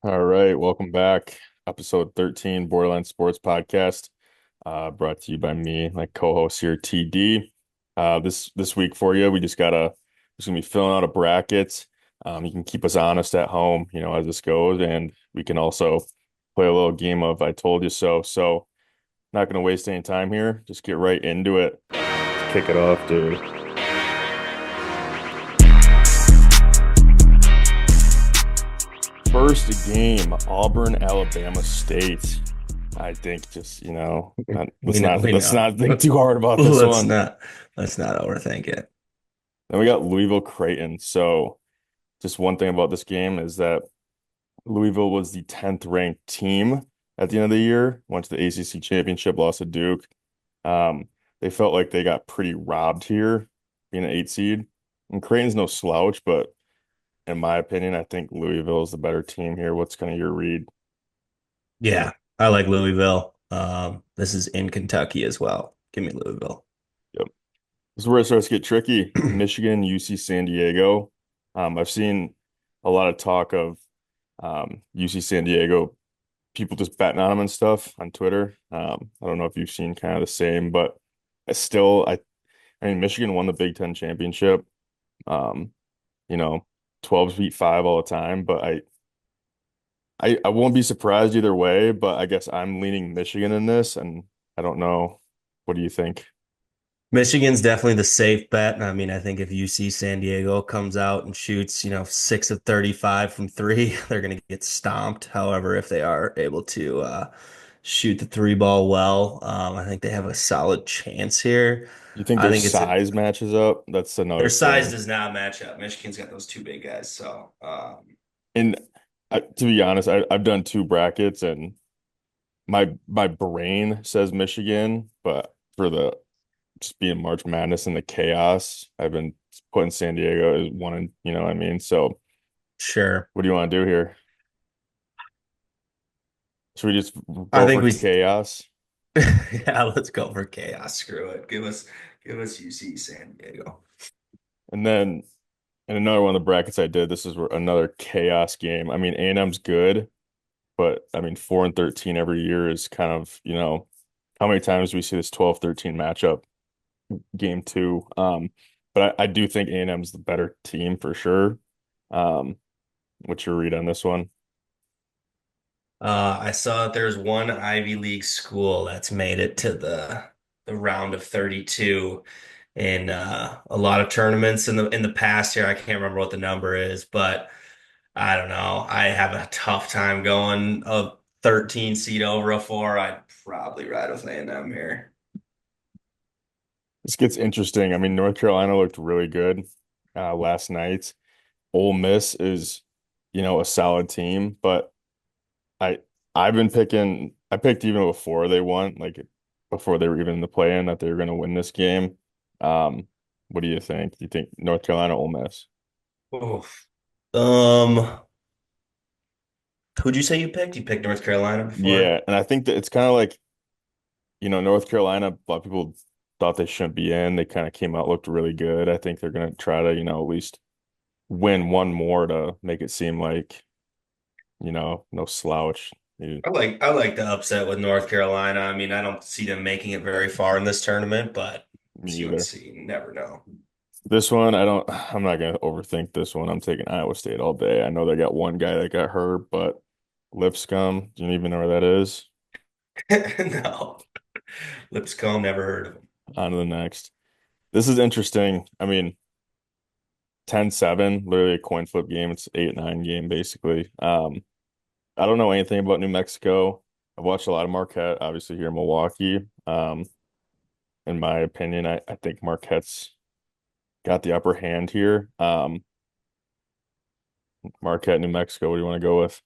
All right, welcome back. Episode 13, Borderline Sports Podcast, brought to you by me, my co-host here, TD. This week for you, we just gonna be filling out a bracket. You can keep us honest at home, as this goes, and we can also play a little game of I told you so. So, not gonna waste any time here. Just get right into it. Let's kick it off, dude. First game, Auburn, Alabama State. I think just, We know, we let's know. not think too hard about this Let's one. not let's not overthink it. Then we got Louisville Creighton. So just one thing about this game is that Louisville was the 10th ranked team at the end of the year, went to the ACC championship, lost to Duke. They felt like they got pretty robbed here, being an 8 seed. And Creighton's no slouch, but in my opinion, I think Louisville is the better team here. What's kind of your read? Yeah, I like Louisville. This is in Kentucky as well. Give me Louisville. Yep. This is where it starts to get tricky. Michigan, UC San Diego. I've seen a lot of talk of UC San Diego, people just betting on them and stuff on Twitter. I don't know if you've seen kind of the same, but I mean, Michigan won the Big Ten championship. Um, you know, 12s beat 5 all the time, but I won't be surprised either way, but I guess I'm leaning Michigan in this, and I don't know. What do you think? Michigan's definitely the safe bet. I mean, I think if UC San Diego comes out and shoots, 6 of 35 from three, they're going to get stomped. However, if they are able to shoot the three ball well, I think they have a solid chance here. You think I their think it's a size matches up? That's Their another size thing. does not match up. Michigan's got those two big guys, so And to be honest, I've done two brackets, and my brain says Michigan, but for the just being March Madness and the chaos, I've been putting San Diego as one, and you know what I mean. So, sure. what do you want to do here? Should we just I go think for we chaos? Yeah, let's go for chaos. Screw it. Give us UC San Diego. And then in another one of the brackets I did, this is another chaos game. I mean, A&M's good, but I mean, 4 and 13 every year is kind of, how many times do we see this 12-13 matchup game two? But I do think A&M's the better team for sure. Um, what's your read on this one? I saw that there's one Ivy League school that's made it to the round of 32 in a lot of tournaments in the past here. I can't remember what the number is, but I don't know. I have a tough time going a 13 seed over a four. I'd probably ride with A&M here. This gets interesting. I mean, North Carolina looked really good last night. Ole Miss is, a solid team, but I I've been picking. I picked even before they won, like before they were even in the play-in, that they were going to win this game. Um, what do you think? Do you think North Carolina, Ole Miss? Oof. Um, who'd you say you picked? You picked North Carolina before? Yeah, and I think that it's kind of like, North Carolina, a lot of people thought they shouldn't be in. They kind of came out, looked really good. I think they're going to try to, at least win one more to make it seem like, no slouch. I like the upset with North Carolina. I mean, I don't see them making it very far in this tournament, but Me it's either. UNC. You never know. This one, I'm not going to overthink this one. I'm taking Iowa State all day. I know they got one guy that got hurt, but Lipscomb, do you even know where that is? No. Lipscomb, never heard of him. On to the next. This is interesting. I mean, 10-7, literally a coin flip game. It's 8-9 game basically. I don't know anything about New Mexico. I've watched a lot of Marquette, obviously here in Milwaukee. In my opinion, I think Marquette's got the upper hand here. Marquette, New Mexico, what do you want to go with?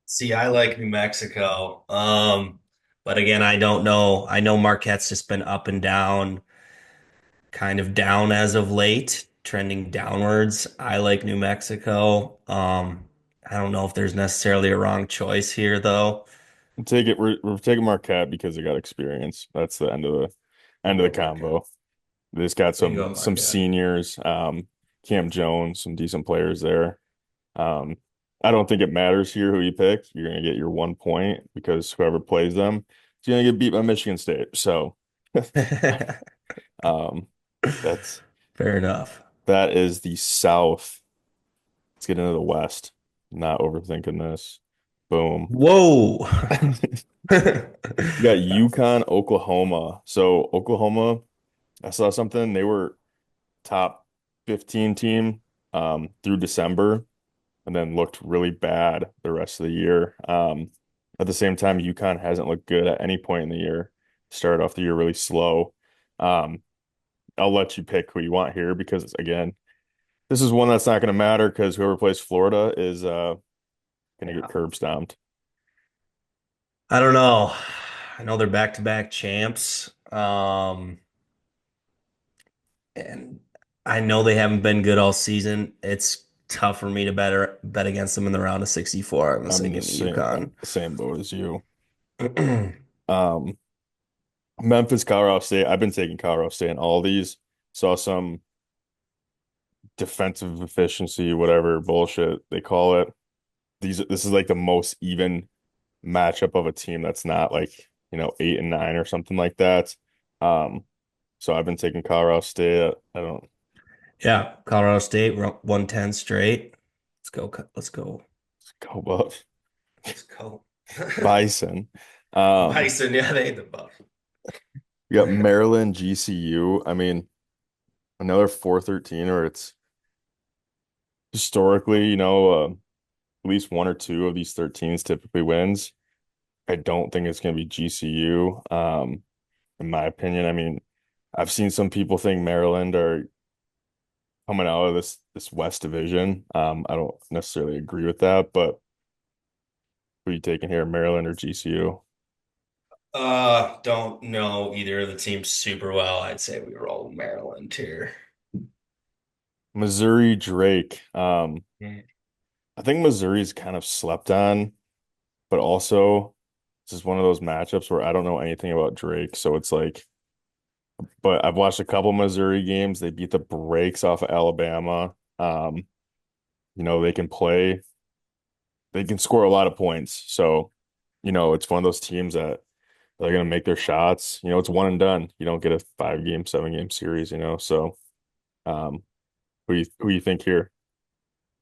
See, I like New Mexico. But again, I don't know. I know Marquette's just been up and down, kind of down as of late, trending downwards. I like New Mexico. I don't know if there's necessarily a wrong choice here, though. Take it. We're taking Marquette because they got experience. That's the We'll end of the go Marquette. combo. They just got We can go some Marquette. seniors, Cam Jones, some decent players there. Um, I don't think it matters here who you pick. You're gonna get your 1 point because whoever plays them is gonna get beat by Michigan State. So um that's Fair enough. that is the South. Let's get into the West. Not overthinking this. Boom. Whoa. You got UConn, Oklahoma. So Oklahoma, I saw something. They were top 15 team through December and then looked really bad the rest of the year. At the same time, UConn hasn't looked good at any point in the year. Started off the year really slow. Um, I'll let you pick who you want here because again, this is one that's not going to matter because whoever plays Florida is going to get Yeah. curb stomped. I don't know. I know they're back-to-back champs. And I know they haven't been good all season. It's tough for me to bet against them in the round of 64. I'm gonna say I'm the give me same. I'm UConn. the same boat as you. Um, Memphis, Colorado State. I've been taking Colorado State in all these. Saw some defensive efficiency, whatever bullshit they call it. This is like the most even matchup of a team that's not like, 8 and 9 or something like that. Um, so I've been taking Colorado State. I don't Yeah, Colorado State, we're up 110 straight. Let's go. Let's go. go above Let's go. Bison. Um, Bison, yeah, they ain't the buff. we got Maryland, GCU. I mean, another 413 or it's historically, at least one or two of these 13s typically wins. I don't think it's going to be GCU. In my opinion, I mean, I've seen some people think Maryland are coming out of this West Division. I don't necessarily agree with that, but who are you taking here, Maryland or GCU? Don't know either of the teams super well. I'd say we roll Maryland here. Missouri, Drake. Mm. I think Missouri's kind of slept on, but also this is one of those matchups where I don't know anything about Drake, so it's like, but I've watched a couple Missouri games. They beat the brakes off of Alabama. They can play, they can score a lot of points. So, it's one of those teams that they're going to make their shots. It's one and done. You don't get a 5 game, 7 game series. So, um, who you think here?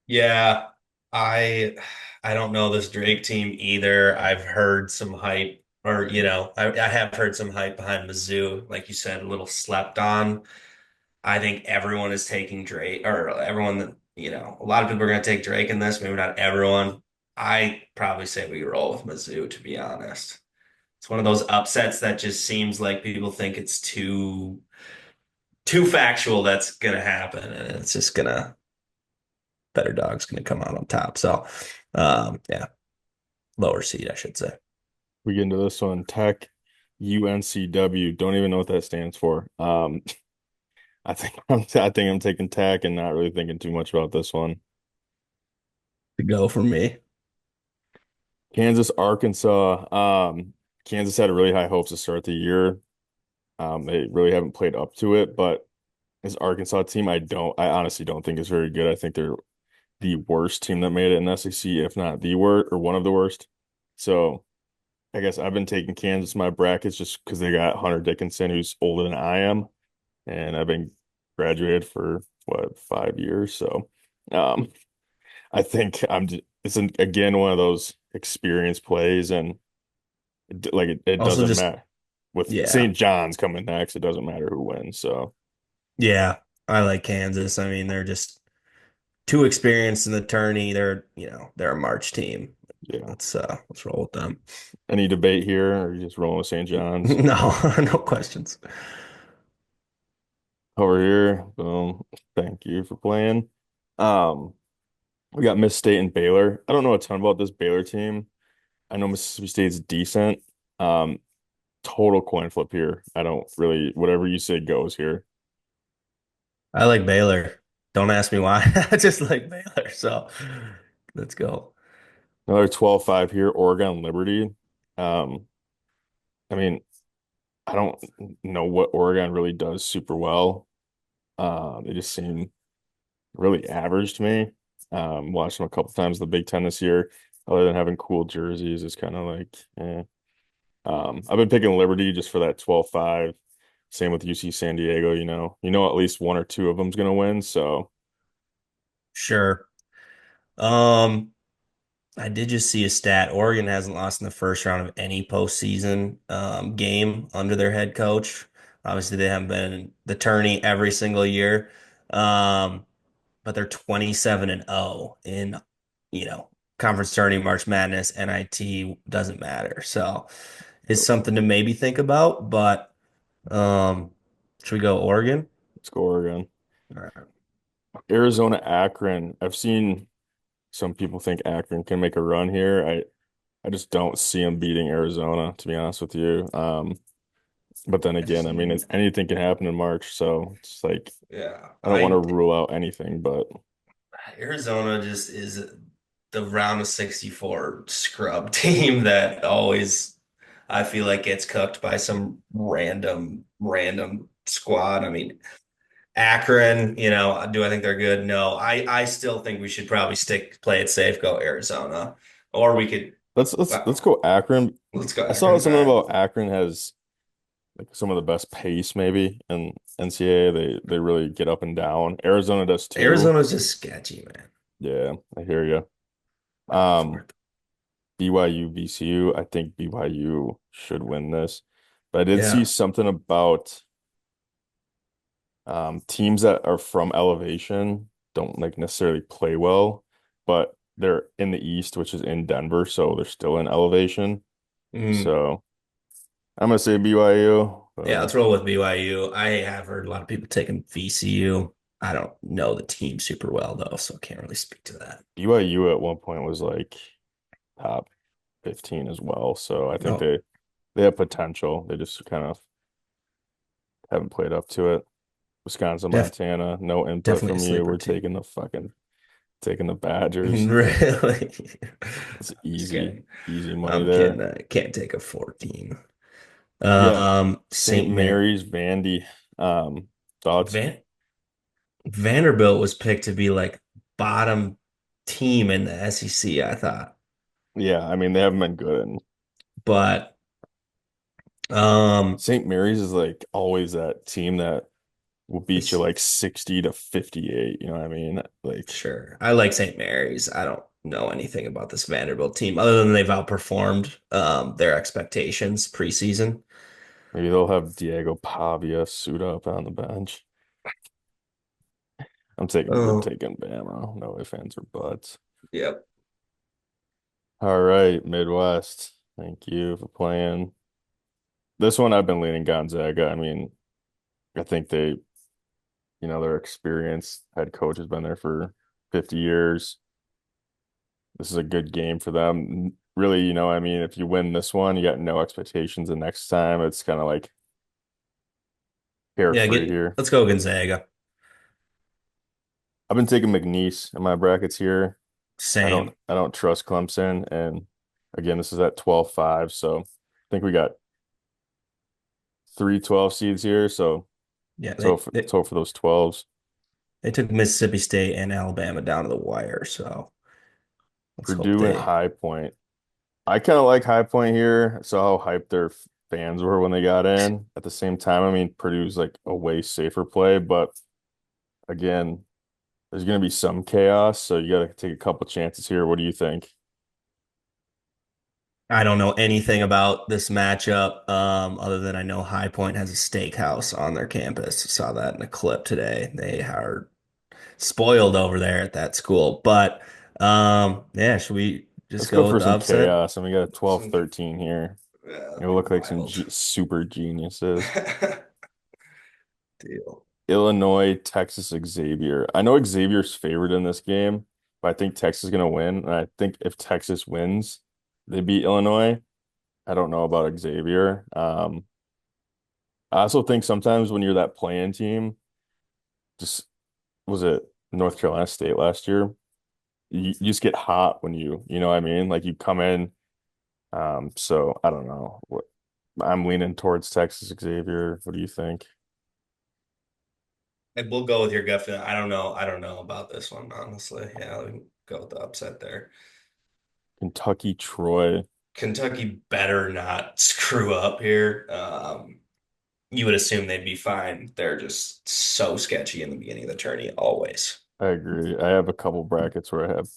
Yeah, I I don't know this Drake team either. I've heard some hype, or I have heard some hype behind Mizzou, like you said, a little slept on. I think everyone is taking Drake, or everyone that, a lot of people are going to take Drake in this, maybe not everyone. I probably say we roll with Mizzou, to be honest. It's one of those upsets that just seems like people think it's too factual that's going to happen, and it's just gonna better dog's going to come out on top. So, yeah, lower seed, I should say. We get into this one. Tech, UNCW. Don't even know what that stands for. I think I'm taking Tech and not really thinking too much about this one. To go for me. Kansas, Arkansas. Kansas had really high hopes to start the year. They really haven't played up to it, but this Arkansas team, I honestly don't think is very good. I think they're the worst team that made it in the SEC, if not the worst or one of the worst. So I guess I've been taking Kansas in my brackets just because they got Hunter Dickinson, who's older than I am, and I've been graduated for what 5 years. So um, I think again one of those experience plays, and it Also, doesn't just matter with yeah, St. John's coming next. It doesn't matter who wins. So yeah. I like Kansas. I mean, they're just too experienced in the tourney. They're a March team. yeah, Let's roll with them. any debate here, or are you just rolling with St. John's No, no questions. over here? Boom. Thank you for playing. Um, we got Miss State and Baylor. I don't know a ton about this Baylor team. I know Mississippi State's decent. Um, Total coin flip here. I don't really, whatever you say goes here. I like Baylor. Don't ask me why. I just like Baylor. So let's go. Another 12-5 here, Oregon Liberty. Um, I mean, I don't know what Oregon really does super well. They just seem really average to me. Watched them a couple times in the Big Ten this year. Other than having cool jerseys, it's kind of like, I've been picking Liberty just for that 12-5. Same with UC San Diego, at least one or two of them's gonna win. So Sure. Um, I did just see a stat. Oregon hasn't lost in the first round of any postseason game under their head coach. Obviously, they haven't been the tourney every single year. Um, but they're 27 and 0 in, you know, conference tourney, March Madness, NIT doesn't matter. So it's something to maybe think about, but should we go Oregon? let's go Oregon. All right. Arizona, Akron. I've seen some people think Akron can make a run here. I just don't see them beating Arizona, to be honest with you. But then I again, just, I mean, anything can happen in March, so it's like yeah, I don't want to I rule out anything, but Arizona just is the round of 64 scrub team that always I feel like gets cooked by some random squad. I mean, Akron, do I think they're good? No. I still think we should probably play it safe, go Arizona. Or we could let's well, go Akron. let's go I saw Akron. All something right. about Akron has like some of the best pace maybe in NCAA. They really get up and down. Arizona does too. Arizona's just sketchy, man. Yeah, I hear you. Back and Um, forth. BYU, VCU. I think BYU should win this, but I did see Yeah. something about teams that are from elevation don't like necessarily play well, but they're in the East, which is in Denver, so they're still in elevation. Mm. So I'm gonna say BYU. Yeah, let's roll with BYU. I have heard a lot of people taking VCU. I don't know the team super well though, so I can't really speak to that. BYU at one point was like top 15 as well, so I think No, they have potential. They just kind of haven't played up to it. Wisconsin, def Montana, no input definitely a from you. sleeper We're team. taking the Badgers. Really? It's Just easy, kidding. easy money I'm kidding. there. I can't take a 14. We got St. St. Mary Mary's, Vandy. Thoughts? Van Vanderbilt was picked to be like bottom team in the SEC, I thought. Yeah, I mean they haven't been good. And But um St. Mary's is like always that team that will beat you it's like 60 to 58. You know what I mean? Like sure. I like St. Mary's. I don't know anything about this Vanderbilt team other than they've outperformed their expectations preseason. maybe they'll have Diego Pavia suit up on the bench. We're Oh, taking Bama. No ifs, ands, or buts. yep. All right, Midwest. Thank you for playing. This one I've been leaning Gonzaga. I mean, I think their experienced head coach has been there for 50 years. This is a good game for them. Really, I mean, if you win this one, you got no expectations the next time. It's kind of like Yeah, carefree here. let's go Gonzaga. I've been taking McNeese in my brackets here. I don't Same. I don't trust Clemson. And again, this is at 12-5. So I think we got three 12 seeds here. So Yeah, let's hope for those 12s. they took Mississippi State and Alabama down to the wire, so let's hope Purdue and they. High Point. I kind of like High Point here. I saw how hyped their fans were when they got in. At the same time, I mean, Purdue's like a way safer play, but again, there's going to be some chaos, so you got to take a couple chances here. What do you think? I don't know anything about this matchup, other than I know High Point has a steakhouse on their campus. Saw that in a clip today. They are spoiled over there at that school. But yeah, should we just Let's go go with for the some upset? chaos, and we got a Some, 12-13 here. yeah, that'd It'll be look like some wild. super geniuses. Deal. Illinois, Texas, Xavier. I know Xavier's favored in this game, but I think Texas is going to win. And I think if Texas wins, they beat Illinois. I don't know about Xavier. I also think sometimes when you're that playing team, just was it North Carolina State last year? You just get hot when you know what I mean? Like you come in. So I don't know. I'm leaning towards Texas Xavier. What do you think? And we'll go with your gut feeling. I don't know. I don't know about this one, honestly. Yeah, we can go with the upset there. Kentucky, Troy. Kentucky better not screw up here. You would assume they'd be fine. They're just so sketchy in the beginning of the tourney, always. I agree. I have a couple brackets where I have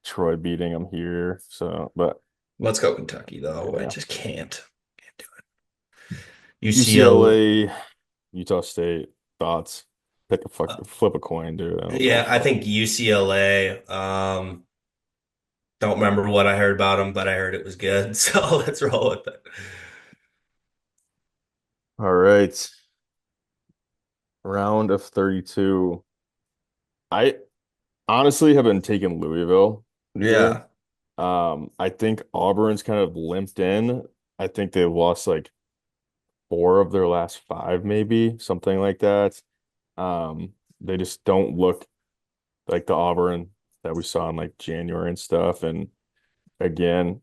Troy beating them here. So, but Let's go Kentucky, though. I yeah. just can't. Can't do it. UCL. UCLA, Utah State, thoughts? Flip a coin, dude. I don't give a Yeah, I fuck. think UCLA. Don't remember what I heard about them, but I heard it was good. So let's roll with it. All right. Round of 32. I honestly have been taking Louisville here. Yeah. I think Auburn's kind of limped in. I think they lost like four of their last five, maybe something like that. They just don't look like the Auburn that we saw in like January and stuff. And again,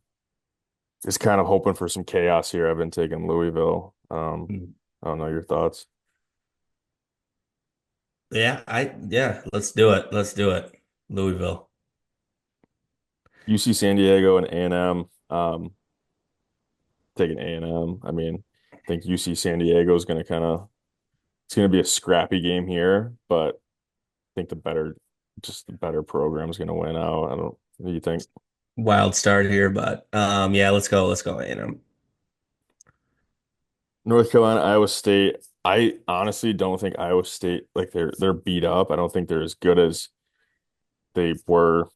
just kind of hoping for some chaos here. I've been taking Louisville. I don't know your thoughts. Yeah, let's do it. Let's do it. Louisville. UC San Diego and A&M. Taking A&M. I mean, I think UC San Diego is going to kind of it's going to be a scrappy game here, but I think the better program is going to win out. I don't. What do you think? Wild start here, but yeah, let's go. Let's go A&M. North Carolina, Iowa State. I honestly don't think Iowa State like they're beat up. I don't think they're as good as they were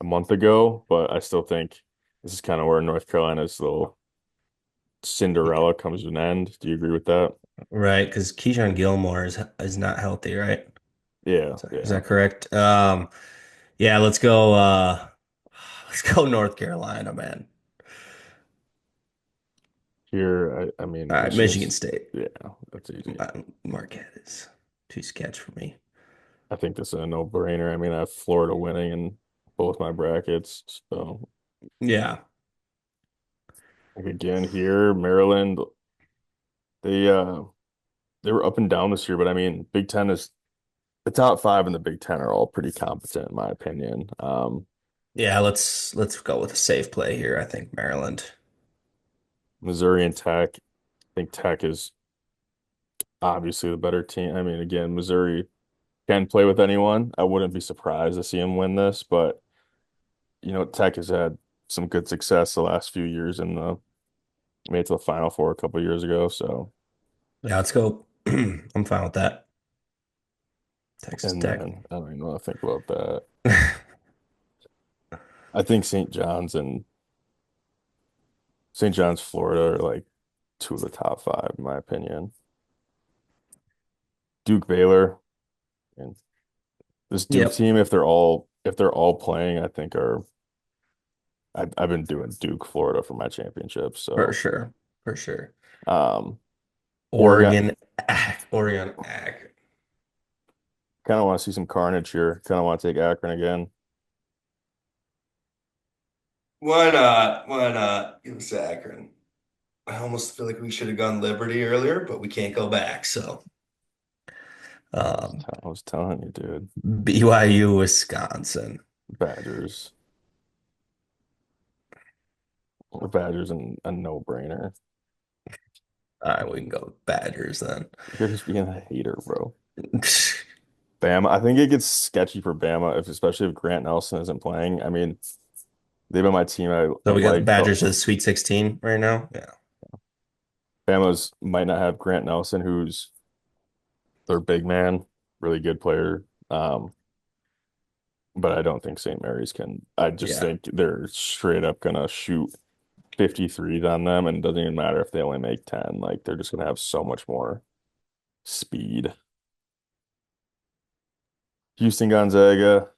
a month ago, but I still think this is kind of where North Carolina's little Cinderella comes to an end. Do you agree with that? Right, because Keyshawn Gilmore is not healthy, right? Yeah, Is yeah. that correct? Yeah, let's go North Carolina, man. Here, I All mean, right, Michigan Michigan's, State. yeah, that's easy. Marquette is too sketch for me. I think this is a no-brainer. I mean, I have Florida winning in both my brackets. So, Yeah, like, again, here, Maryland, they uh they were up and down this year, but I mean, Big Ten is the top five in the Big Ten are all pretty competent in my opinion. yeah. Let's go with a safe play here. I think Maryland. Missouri and Tech. I think Tech is obviously the better team. I mean, again, Missouri can play with anyone. I wouldn't be surprised to see them win this, but Tech has had some good success the last few years in the made it to the Final Four a couple years ago. So, Yeah, let's go. I'm fine with that. Texas and Tech. then I don't even know what to think about that. I think St. John's, Florida are like two of the top five, in my opinion. Duke, Baylor, and this Duke Yep, team, if they're all playing, I think are I've been doing Duke, Florida for my championship. for So, sure, for sure. um, Oregon, Oregon, Oregon, kind of want to see some carnage here. Kind of want to take Akron again. Why not? Why not? Give us Akron. I almost feel like we should have gone Liberty earlier, but we can't go back. So, um, I was telling you, dude. BYU, Wisconsin. Badgers. The Badgers and a no-brainer. All right, we can go with Badgers then. You're just being a hater, bro. Bama, I think it gets sketchy for Bama, especially if Grant Nelson isn't playing. I mean, they've been my team. I So we got the like, but Badgers to the Sweet 16 right now. Yeah. Bama's might not have Grant Nelson, who's their big man, really good player. But I don't think St. Mary's can. I just Yeah. think they're straight up gonna shoot 53s on them, and it doesn't even matter if they only make 10. Like they're just gonna have so much more speed. Houston, Gonzaga.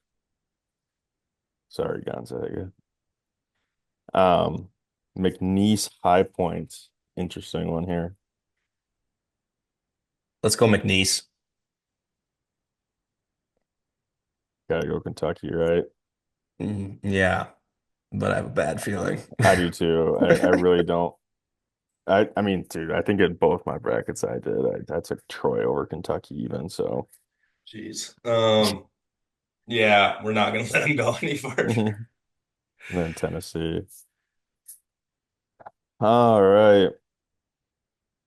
Sorry, Gonzaga. Um, McNeese High Point. Interesting one here. Let's go McNeese. Gotta go Kentucky, right? Yeah, but I have a bad feeling. I do too. I really don't. I mean, dude, I think in both my brackets I did. I took Troy over Kentucky even. So Jeez. Yeah, we're not gonna let him go any further. And then Tennessee. All right.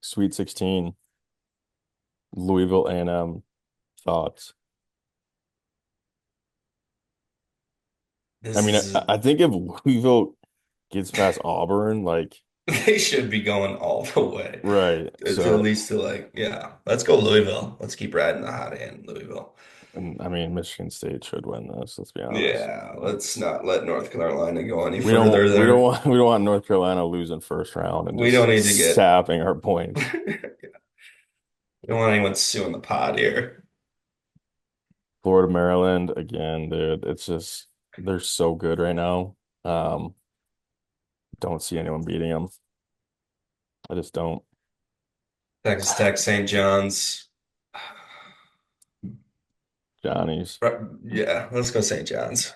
Sweet 16. Louisville A&M thoughts. I This mean, is I think if Louisville gets past Auburn, like, they should be going all the way. right. To at So, least to like, yeah, let's go Louisville. Let's keep riding the hot hand, Louisville. and I mean, Michigan State should win this, let's be honest. Yeah, let's not let North Carolina go any We don't further we don't there. want we don't want North Carolina losing first round and We don't just need to get sapping our we points. don't want anyone suing the pod here. Florida, Maryland, again, dude, it's just they're so good right now. Don't see anyone beating them. I just don't. Texas Tech, St. John's. Johnny's. Yeah, let's go St. John's.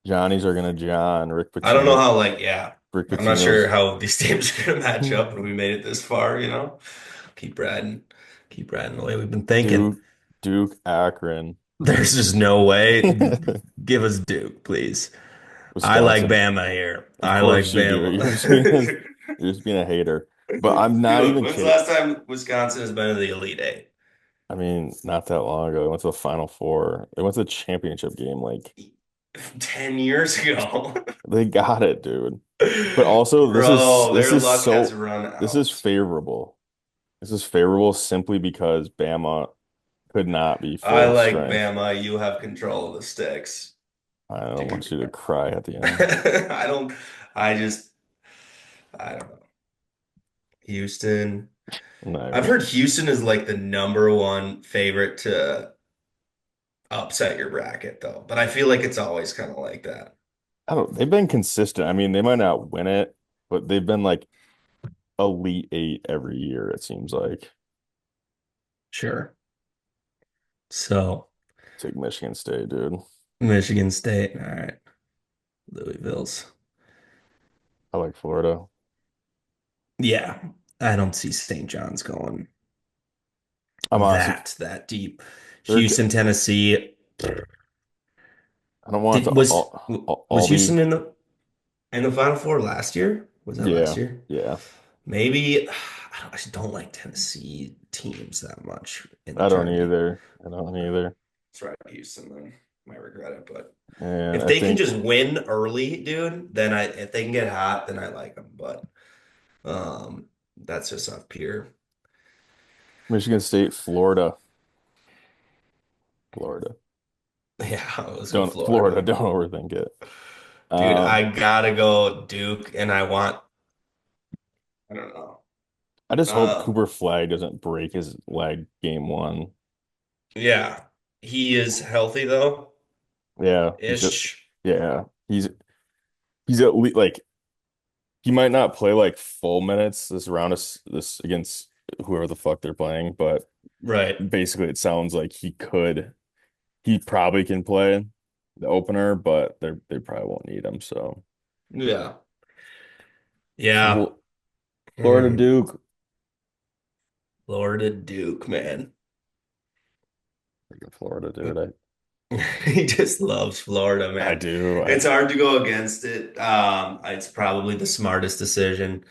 Johnny's are gonna John. I don't know how, like, yeah, Rick I'm not sure Pitino's how these teams are gonna match up when we made it this far, you know? Keep riding, keep riding the way we've been thinking. Duke, Duke, Akron, There's just no way. Give us Duke, please. I like Wisconsin. Bama here. Of I like course you do. Bama. You're just being a hater. But I'm not Dude, even when's the kidding. last time Wisconsin has been in the Elite Eight? I mean, not that long ago, they went to the Final Four. They went to the championship game. Like 10 years ago. they got it, dude. But also, Bro, their luck has run this is out. favorable. This is favorable simply because Bama could not be I full like strength. Bama. You have control of the sticks. I don't want Dude, you to cry at the end. I don't, I just, I don't know. Houston. I'm not I've even. heard Houston is like the number one favorite to upset your bracket, though. But I feel like it's always kind of like that. I don't. They've been consistent. I mean, they might not win it, but they've been like Elite Eight every year. It seems like. Sure. So, Take Michigan State, dude. Michigan State. All right. Louisville's. I like Florida. Yeah. I don't see St. John's going I'm honestly, that deep. they're. Houston, Tennessee. I don't want it Did to was all be. Houston in the Final Four last year? Was that last Yeah, year? yeah. Maybe. I just don't like Tennessee teams that much in the I don't tournament. either. I don't either. That's right, Houston then. Might regret it, but And if I they can think just win early, dude, then if they can get hot, then I like them. But that's just off pure. Michigan State, Florida, Florida. Yeah, let's go Don't Florida. Florida. Don't overthink it. Dude, Um, I gotta go Duke, and I don't know. I just hope Uh, Cooper Flag doesn't break his leg game one. yeah, he is healthy though, Yeah, ish. yeah. He's at least like he might not play like full minutes this round of this against whoever the fuck they're playing, but Right. basically it sounds like he probably can play the opener, but they probably won't need him. So Yeah. Yeah. Fl- Florida Hmm. Duke. Florida Duke, man. Freaking Florida, dude. I He just loves Florida, I man. do. It's hard to go against it. It's probably the smartest decision.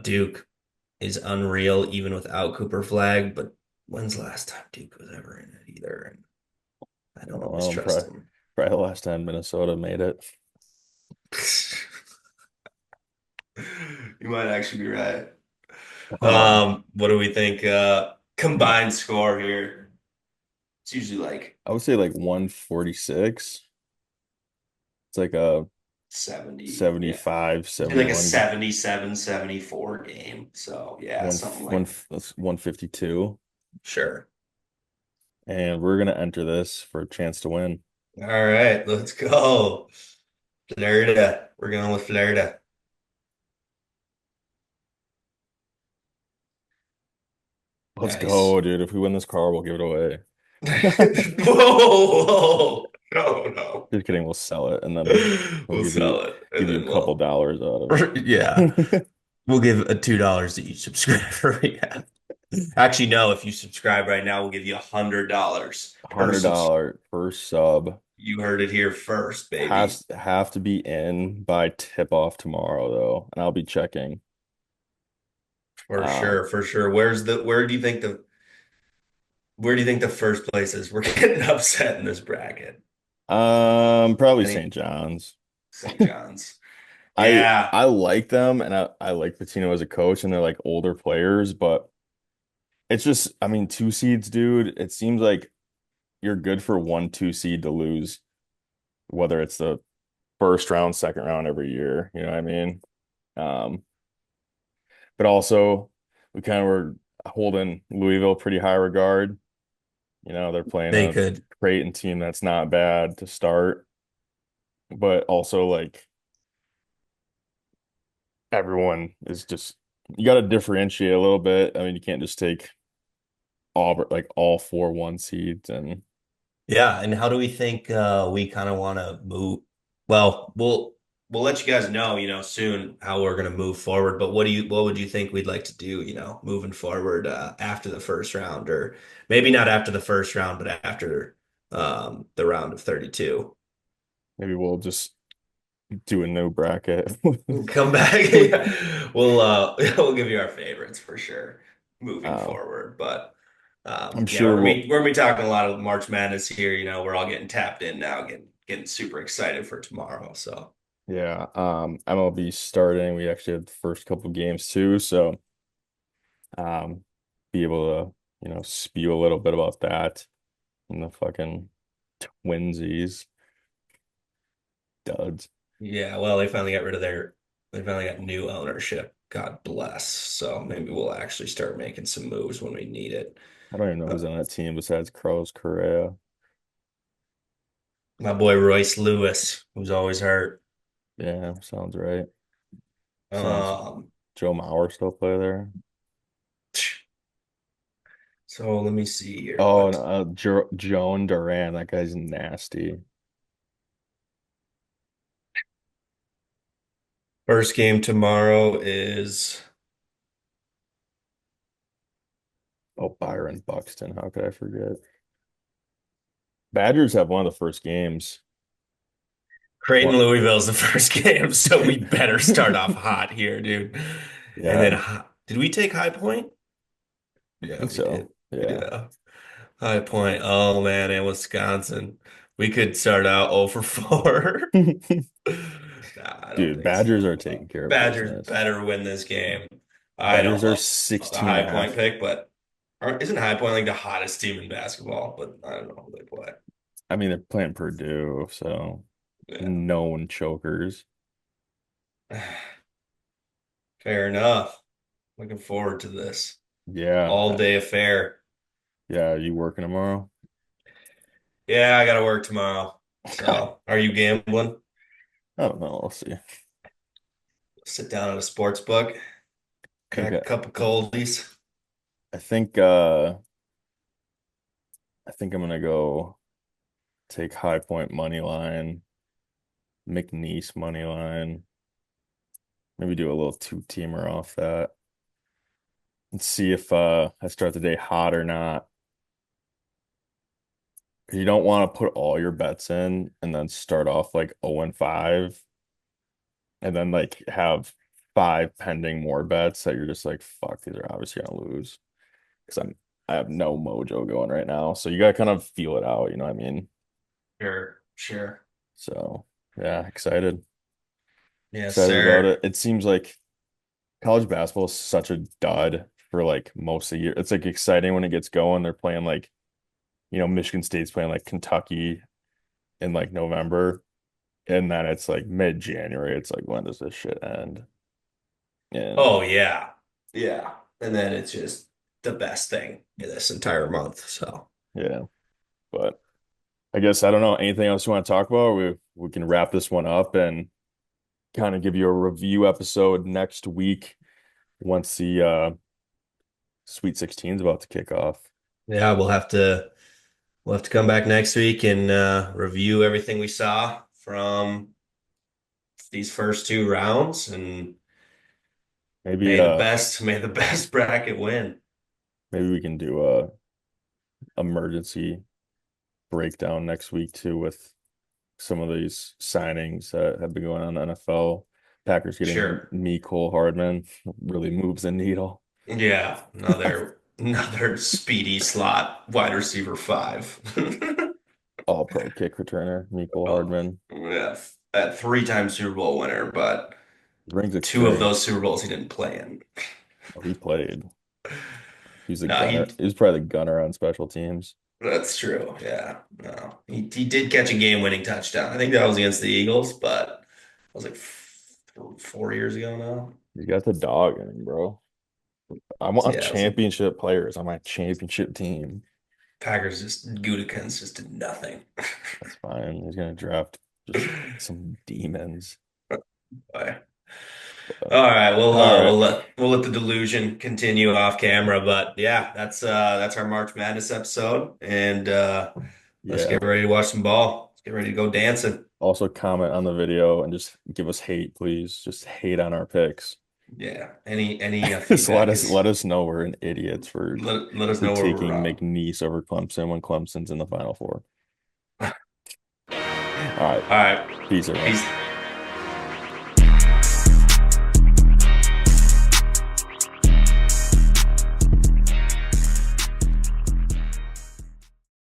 Duke is unreal even without Cooper Flag, but when's the last time Duke was ever in it either? And I don't always Well, trust him. probably the last time Minnesota made it. You might actually be right. Um, What do we think? Combined score here. It's usually like I would say like 146. It's like a 70. Yeah. 75, It'd be like a 71, 77-74 game. So yeah, something like that's 152. sure. And we're gonna enter this for a chance to win. All right, let's go. Florida. We're going with Florida. Let's Nice. go, dude. If we win this car, we'll give it away. Whoa, whoa. No, no. Just kidding, we'll sell it and then we'll We'll sell it and give you a then couple we'll dollars out of yeah. it. We'll give a $2 to each subscriber. Yeah. Actually, no, if you subscribe right now, we'll give you $100 per subscription. $100 per sub. You heard it here first, baby. Has have to be in by tip off tomorrow though, and I'll be checking. For Um, sure, for sure. Where do you think the first place is? We're getting upset in this bracket. Probably Any St. John's. St. John's. I Yeah, I like them and I like Patino as a coach and they're like older players, but it's just I mean 2 seeds, dude. It seems like you're good for 1 2 seed to lose, whether it's the first round, second round every year. You know what I mean? Um, but also we kind of were holding Louisville pretty high regard. You know, they're playing they a could. Creighton team that's not bad to start, but also like everyone is just you got to differentiate a little bit. I mean, you can't just take all 4 1 seeds and Yeah, and how do we think we kind of want to move? Well, we'll let you guys know, soon how we're going to move forward. But what would you think we'd like to do, moving forward after the first round, or maybe not after the first round, but after the round of 32? maybe we'll just do a new bracket. Come back. Yeah. We'll give you our favorites for sure moving Um, forward. But I'm yeah, sure we'll we're gonna be talking a lot of March Madness here. We're all getting tapped in now, getting super excited for tomorrow. So yeah, MLB starting. We actually had the first couple games too, so um be able to, spew a little bit about that and the fucking twinsies duds. yeah, well, they finally got new ownership. God bless. So maybe we'll actually start making some moves when we need it. I don't even know Uh, who's on that team besides Carlos Correa. my boy Royce Lewis, who's always hurt. Yeah, sounds right. Sounds Um, Joe Mauer still play there. so let me see here. Oh, and What Joan Duran, that guy's nasty. first game tomorrow is? Oh, Byron Buxton, how could I forget? Badgers have one of the first games. Creighton One, Louisville's the first game, so we better start off hot here, dude. And yeah, then, did we take High Point? I Yeah, think we did. so. Yeah. Yeah, High Point. Oh man, and Wisconsin. We could start out 0 for 4. Nah, I don't Dude, think Badgers are so. taking care of Badgers business. better win this game. I don't Badgers are love the 16 and High a Point half. pick, but isn't High Point like the hottest team in basketball? But I don't know who they play. I mean, they're playing Purdue, so Yeah. known chokers. Fair enough. Looking forward to this Yeah. all day affair. Yeah, are you working tomorrow? Yeah, I gotta work tomorrow. I So, are you gambling? don't know. We'll see. Sit down at a sports book, I think crack a cup of coldies. I think I think I'm gonna go take High Point money line, McNeese money line. Maybe do a little two-teamer off that and see if I start the day hot or not. Because you don't want to put all your bets in and then start off like 0 and 5 and then like have 5 pending more bets that you're just like, fuck, these are obviously gonna lose. Because I have no mojo going right now. So you gotta kind of feel it out, you know what I mean? Sure, sure. So yeah, excited. Yes, Excited about sir. it. It seems like college basketball is such a dud for like most of the year. It's like exciting when it gets going. They're playing like, Michigan State's playing like Kentucky in like November. And then it's like mid-January. It's like, when does this shit end? And Oh yeah. Yeah. And then it's just the best thing in this entire month. So, yeah, but I guess I don't know. Anything else you want to talk about? We can wrap this one up and kind of give you a review episode next week once the Sweet 16 is about to kick off. yeah, we'll have to come back next week and review everything we saw from these first two rounds and Maybe may the best bracket win. Maybe we can do a emergency breakdown next week too with some of these signings that have been going on in the NFL. Packers getting Sure. Cole Hardman really moves the needle. Yeah, another speedy slot wide receiver five. All pro kick returner, Cole Oh, Hardman. yeah, that three-time Super Bowl winner, but Brings two of those experience. Super Bowls he didn't play in. Oh, he played. He's a No, gunner. He was probably the gunner on special teams. that's true. Yeah, no, he did catch a game-winning touchdown. I think that was against the Eagles, but that was like 4 years ago now. He's got the dog in him, bro. I So want yeah, it was like championship players on my championship team. Packers just Gutekunst just did nothing. That's fine. He's gonna draft just some demons. But But, all right, all right. we'll let the delusion continue off camera, but yeah, that's our March Madness episode, and let's Yeah. get ready to watch some ball. Let's get ready to go dancing. Also comment on the video and just give us hate, please. Just hate on our picks. Yeah, any Just feedback is let us know we're an idiots let us for know where we're taking wrong. McNeese over Clemson when Clemson's in the Final Four. All right. All right, Peace, everyone. peace.